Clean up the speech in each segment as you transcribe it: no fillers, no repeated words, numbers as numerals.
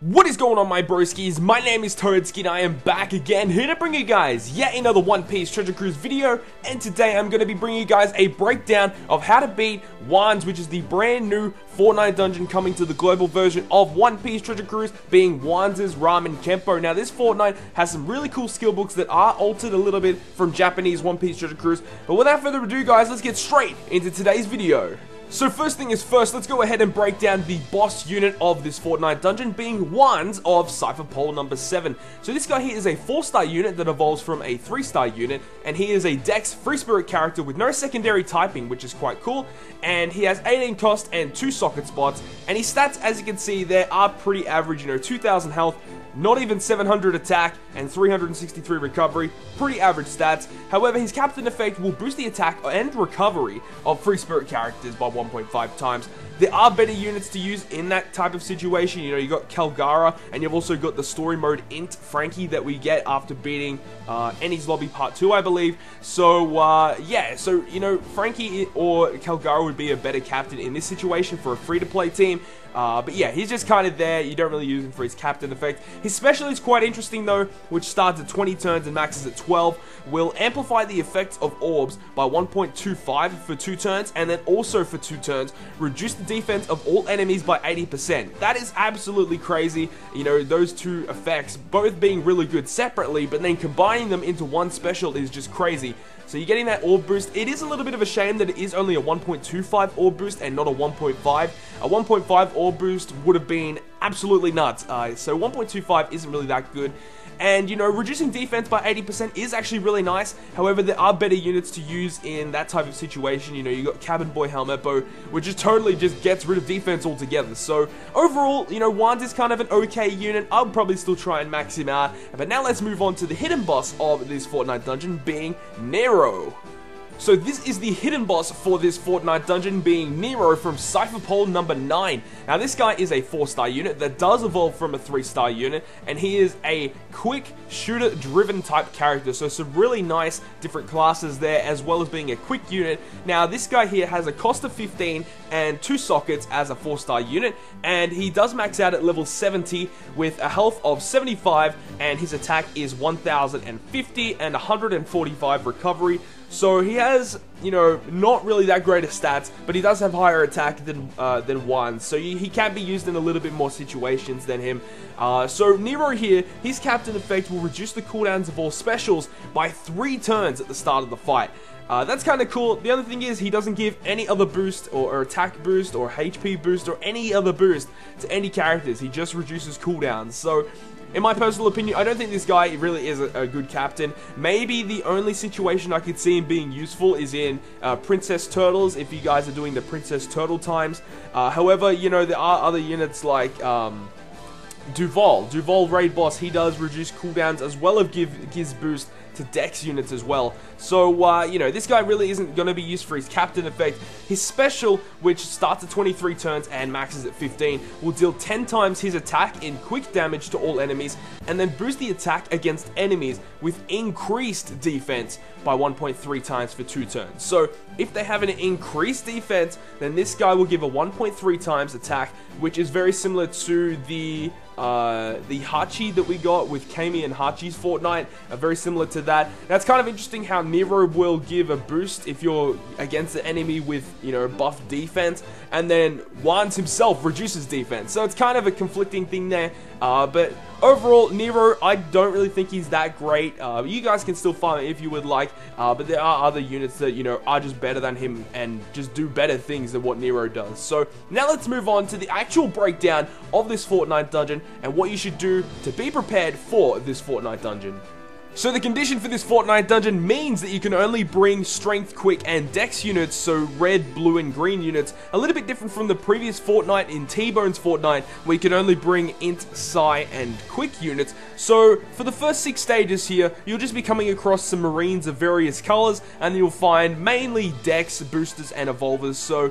What is going on, my broskies? My name is Toadski and I am back again, here to bring you guys yet another One Piece Treasure Cruise video. And today I'm going to be bringing you guys a breakdown of how to beat Wands, which is the brand new Fortnite dungeon coming to the global version of One Piece Treasure Cruise, being Wands' Ramen Kempo. Now, this Fortnite has some really cool skill books that are altered a little bit from Japanese One Piece Treasure Cruise. But without further ado, guys, let's get straight into today's video. So first thing is first, let's go ahead and break down the boss unit of this Fortnite dungeon, being Wands of Cypher Pole number 7. So this guy here is a 4-star unit that evolves from a 3-star unit, and he is a Dex Free Spirit character with no secondary typing, which is quite cool, and he has 18 cost and 2 socket spots, and his stats, as you can see, they are pretty average, 2,000 health, not even 700 attack, and 363 recovery. Pretty average stats. However, his captain effect will boost the attack and recovery of Free Spirit characters by 1.5 times. There are better units to use in that type of situation. You got Kalgara, and you've also got the story mode Int Frankie that we get after beating Enies Lobby Part 2, I believe. So, yeah, so, Frankie or Kalgara would be a better captain in this situation for a free-to-play team. But yeah, he's just kind of there. You don't really use him for his captain effect. His special is quite interesting though, which starts at 20 turns and maxes at 12. Will amplify the effects of orbs by 1.25 for 2 turns, and then also for 2 turns, reduce the defense of all enemies by 80%. That is absolutely crazy. Those two effects both being really good separately, but then combining them into one special is just crazy. So you're getting that orb boost. It is a little bit of a shame that it is only a 1.25 orb boost and not a 1.5. A 1.5 orb boost would have been absolutely nuts. So 1.25 isn't really that good. And, reducing defense by 80% is actually really nice. However, there are better units to use in that type of situation. You got Cabin Boy Helmeppo, which is totally just gets rid of defense altogether. So, overall, Wands is kind of an okay unit. I'll probably still try and max him out. But now let's move on to the hidden boss of this Fortnite dungeon, being Nero. So this is the hidden boss for this Fortnite dungeon, being Nero from Cypher Pole number 9. Now this guy is a 4-star unit that does evolve from a 3-star unit, and he is a quick shooter driven type character. So some really nice different classes there, as well as being a quick unit. Now this guy here has a cost of 15 and 2 sockets as a 4-star unit, and he does max out at level 70 with a health of 75, and his attack is 1050 and 145 recovery. So he has, not really that great of stats, but he does have higher attack than Wands. So he can be used in a little bit more situations than him. So Nero here, his captain effect will reduce the cooldowns of all specials by 3 turns at the start of the fight. That's kind of cool. The other thing is he doesn't give any other boost or attack boost or HP boost or any other boost to any characters. He just reduces cooldowns. So in my personal opinion, I don't think this guy really is a good captain. Maybe the only situation I could see him being useful is in Princess Turtles, if you guys are doing the Princess Turtle times. However, there are other units like Duval Raid Boss. He does reduce cooldowns as well as gives boost to Dex units as well. So, this guy really isn't going to be used for his captain effect. His special, which starts at 23 turns and maxes at 15, will deal 10 times his attack in quick damage to all enemies, and then boost the attack against enemies with increased defense by 1.3 times for 2 turns. So, if they have an increased defense, then this guy will give a 1.3 times attack, which is very similar to the Hachi that we got with Kami and Hachi's Fortnite, very similar to that. Now, it's kind of interesting how Nero will give a boost if you're against the enemy with, buff defense, and then Wands himself reduces defense. So it's kind of a conflicting thing there, but overall, Nero, I don't really think he's that great. You guys can still farm it if you would like, but there are other units that, are just better than him and just do better things than what Nero does. So now let's move on to the actual breakdown of this Fortnite dungeon and what you should do to be prepared for this Fortnite dungeon. So the condition for this Fortnite dungeon means that you can only bring strength, quick, and dex units, so red, blue, and green units. A little bit different from the previous Fortnite in T-Bone's Fortnite, where you can only bring int, psi, and quick units. So for the first 6 stages here, you'll just be coming across some marines of various colors, and you'll find mainly dex, boosters, and evolvers. So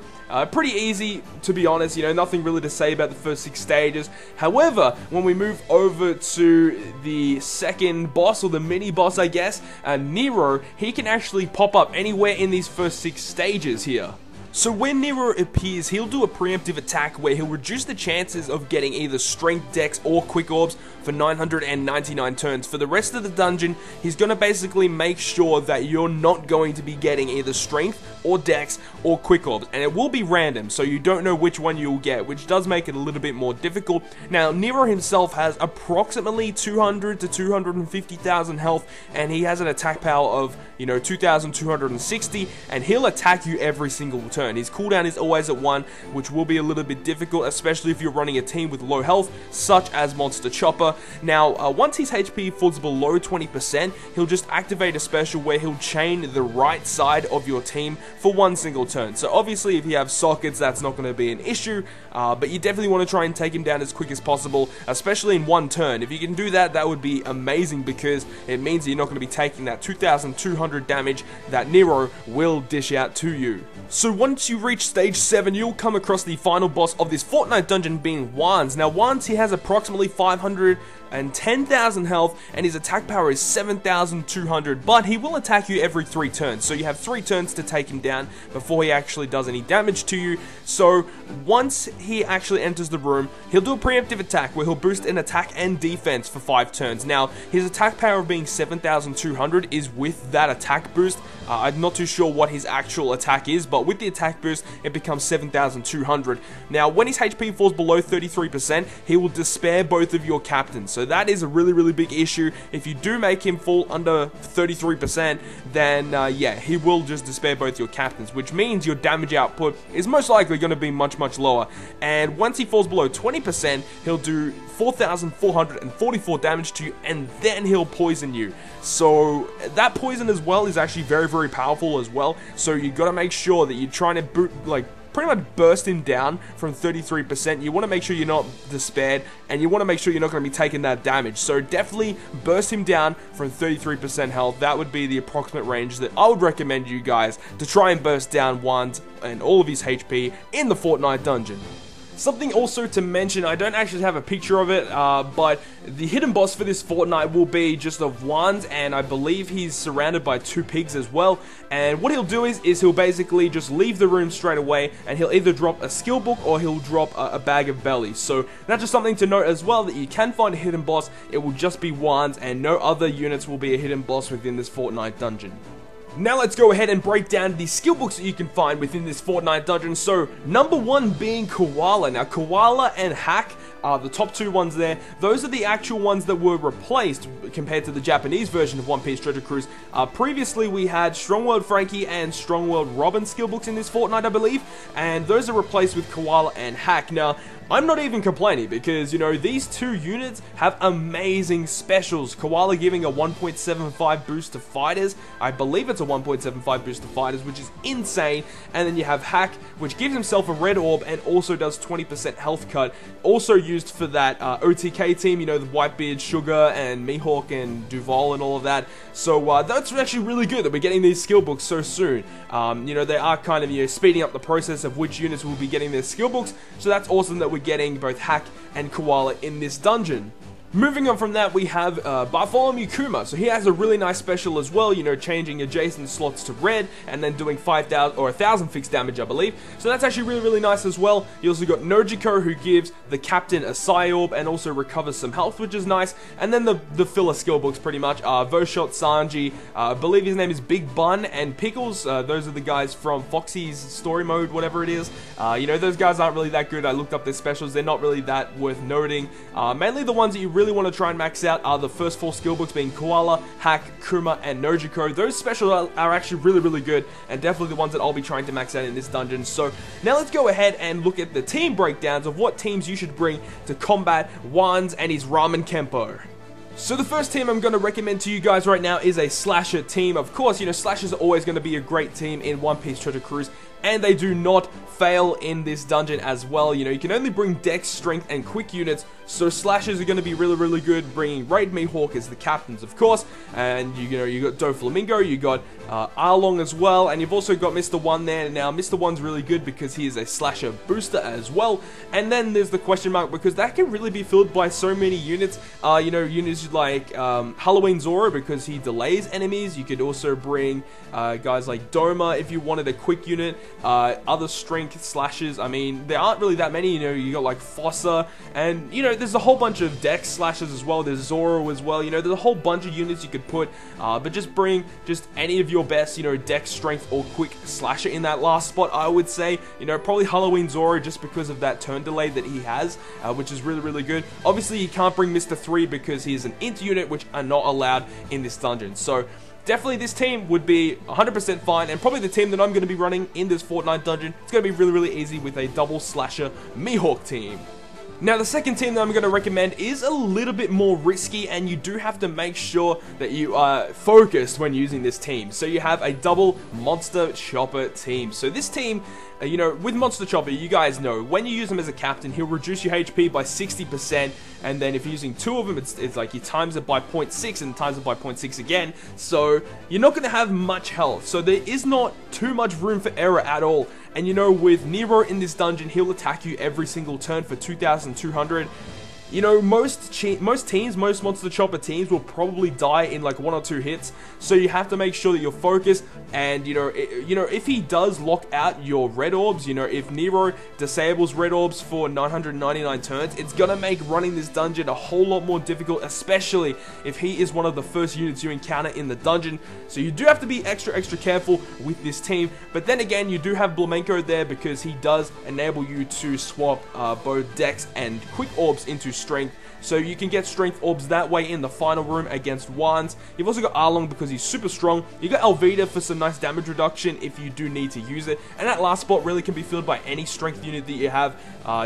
pretty easy, to be honest, nothing really to say about the first 6 stages. However, when we move over to the second boss, or the mini-boss, I guess, Nero, he can actually pop up anywhere in these first 6 stages here. So when Nero appears, he'll do a preemptive attack where he'll reduce the chances of getting either strength, dex, or quick orbs for 999 turns. For the rest of the dungeon, he's going to basically make sure that you're not going to be getting either strength or dex or quick orbs, and it will be random, so you don't know which one you'll get, which does make it a little bit more difficult. Now, Nero himself has approximately 200 to 250,000 health, and he has an attack power of, 2,260, and he'll attack you every single turn. His cooldown is always at 1, which will be a little bit difficult, especially if you're running a team with low health, such as Monster Chopper. Now, once his HP falls below 20%, he'll just activate a special where he'll chain the right side of your team for one single turn. So obviously, if you have sockets, that's not going to be an issue, but you definitely want to try and take him down as quick as possible, especially in one turn. If you can do that, that would be amazing, because it means you're not going to be taking that 2,200 damage that Nero will dish out to you. So once you reach stage 7, you'll come across the final boss of this Fortnite dungeon, being Wands. Now, Wands, he has approximately 510,000 health, and his attack power is 7,200, but he will attack you every 3 turns, so you have 3 turns to take him down before he actually does any damage to you. So once he actually enters the room, he'll do a preemptive attack where he'll boost in attack and defense for 5 turns. Now, his attack power of being 7,200 is with that attack boost. I'm not too sure what his actual attack is, but with the attack boost, it becomes 7,200. Now, when his HP falls below 33%, he will despair both of your captains. So that is a really big issue. If you do make him fall under 33%, then yeah, he will just despair both your captains, which means your damage output is most likely going to be much lower. And once he falls below 20%, he'll do 4,444 damage to you, and then he'll poison you. So that poison as well is actually very powerful as well. So you got to make sure that you're trying to pretty much burst him down from 33%. You want to make sure you're not despaired, and you want to make sure you're not going to be taking that damage. So definitely burst him down from 33% health. That would be the approximate range that I would recommend you guys to try and burst down Wands and all of his HP in the Fortnite dungeon. Something also to mention, I don't actually have a picture of it, but the hidden boss for this Fortnite will be just of Wands, and I believe he's surrounded by 2 pigs as well. And what he'll do is he'll basically just leave the room straight away, and he'll either drop a skill book or he'll drop a bag of bellies. So that's just something to note as well, that you can find a hidden boss. It will just be Wands, and no other units will be a hidden boss within this Fortnite dungeon. Now let's go ahead and break down the skill books that you can find within this Fortnite dungeon. So, number 1 being Koala. Now, Koala and Hack are the top 2 ones there. Those are the actual ones that were replaced compared to the Japanese version of One Piece Treasure Cruise. Previously, we had Strongworld Frankie and Strongworld Robin skill books in this Fortnite, I believe, and those are replaced with Koala and Hack. Now, I'm not even complaining, because, these 2 units have amazing specials. Koala giving a 1.75 boost to fighters. I believe it's a 1.75 boost to fighters, which is insane. And then you have Hack, which gives himself a red orb and also does 20% health cut. Also used for that OTK team, the Whitebeard, Sugar, and Mihawk, and Duval, and all of that. So that's actually really good that we're getting these skill books so soon. They are kind of, speeding up the process of which units will be getting their skill books. So that's awesome that we're getting both Hack and Koala in this dungeon. Moving on from that, we have Bartholomew Kuma. So he has a really nice special as well, changing adjacent slots to red and then doing 5,000 or 1,000 fixed damage, I believe. So that's actually really nice as well. You also got Nojiko, who gives the captain a Psy Orb and also recovers some health, which is nice. And then the filler skill books pretty much are Voshot, Sanji, I believe his name is Big Bun, and Pickles. Those are the guys from Foxy's story mode, whatever it is. Those guys aren't really that good. I looked up their specials. They're not really that worth noting. Mainly the ones that you really want to try and max out are the first 4 skill books, being Koala, Hack, Kuma, and Nojiko. Those specials are actually really good, and definitely the ones that I'll be trying to max out in this dungeon. So now let's go ahead and look at the team breakdowns of what teams you should bring to combat Wands and his Ramen Kempo. So the first team I'm going to recommend to you guys right now is a Slasher team. Of course, Slashers are always going to be a great team in One Piece Treasure Cruise, and they do not fail in this dungeon as well. You can only bring Dex, Strength, and Quick units, so Slashers are going to be really good, bringing Raid Mihawk as the captains, of course, and you got Doflamingo, you got Arlong as well, and you've also got Mr. One there. Now, Mr. One's really good because he is a Slasher booster as well, and then there's the question mark, because that can really be filled by so many units, units like Halloween Zoro, because he delays enemies. You could also bring guys like Doma if you wanted a quick unit. other strength slashes. I mean, there aren't really that many. You know, you got like Fossa, and you know, there's a whole bunch of Dex slashes as well. There's Zoro as well. You know, there's a whole bunch of units you could put, but just bring just any of your best, you know, Dex, strength, or quick slasher in that last spot. I would say, you know, probably Halloween Zoro just because of that turn delay that he has, which is really, really good. Obviously, you can't bring Mr. 3 because he is an int unit, which are not allowed in this dungeon. So definitely this team would be 100% fine, and probably the team that I'm going to be running in this Fortnite dungeon. It's going to be really, really easy with a double slasher Mihawk team. Now, the second team that I'm going to recommend is a little bit more risky, and you do have to make sure that you are focused when using this team. So you have a double Monster Chopper team. So this team, you know, with Monster Chopper, you guys know, when you use him as a captain, he'll reduce your HP by 60%, and then if you're using two of them, it's like you times it by 0.6 and times it by 0.6 again, so you're not going to have much health, so there is not too much room for error at all. And you know, with Nero in this dungeon, he'll attack you every single turn for 2,200. You know, most Monster Chopper teams will probably die in like 1 or 2 hits, so you have to make sure that you're focused. And you know, if he does lock out your red orbs, you know, if Nero disables red orbs for 999 turns, it's gonna make running this dungeon a whole lot more difficult, especially if he is one of the first units you encounter in the dungeon. So you do have to be extra careful with this team. But then again, you do have Blamenko there because he does enable you to swap both Dex and quick orbs into strength, so you can get strength orbs that way in the final room against Wands. You've also got Arlong because he's super strong. You got Alvida for some nice damage reduction if you do need to use it, and that last spot really can be filled by any strength unit that you have.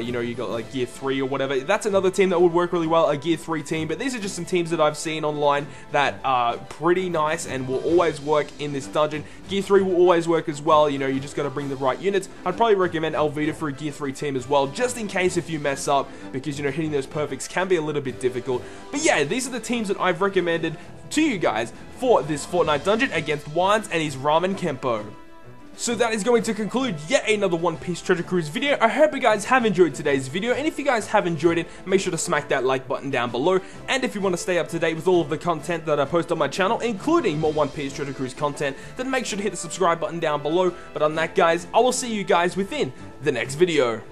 You know, you got like Gear 3 or whatever. That's another team that would work really well, a Gear 3 team. But these are just some teams that I've seen online that are pretty nice and will always work in this dungeon. Gear 3 will always work as well. You know, you just got to bring the right units. I'd probably recommend Alvida for a Gear 3 team as well, just in case if you mess up, because you know, hitting those perfects can be a little bit difficult. But yeah, these are the teams that I've recommended to you guys for this Fortnite dungeon against Wands and his Ramen Kempo. So that is going to conclude yet another One Piece Treasure Cruise video. I hope you guys have enjoyed today's video, and if you guys have enjoyed it, make sure to smack that like button down below. And if you want to stay up to date with all of the content that I post on my channel, including more One Piece Treasure Cruise content, then make sure to hit the subscribe button down below. But on that, guys, I will see you guys within the next video.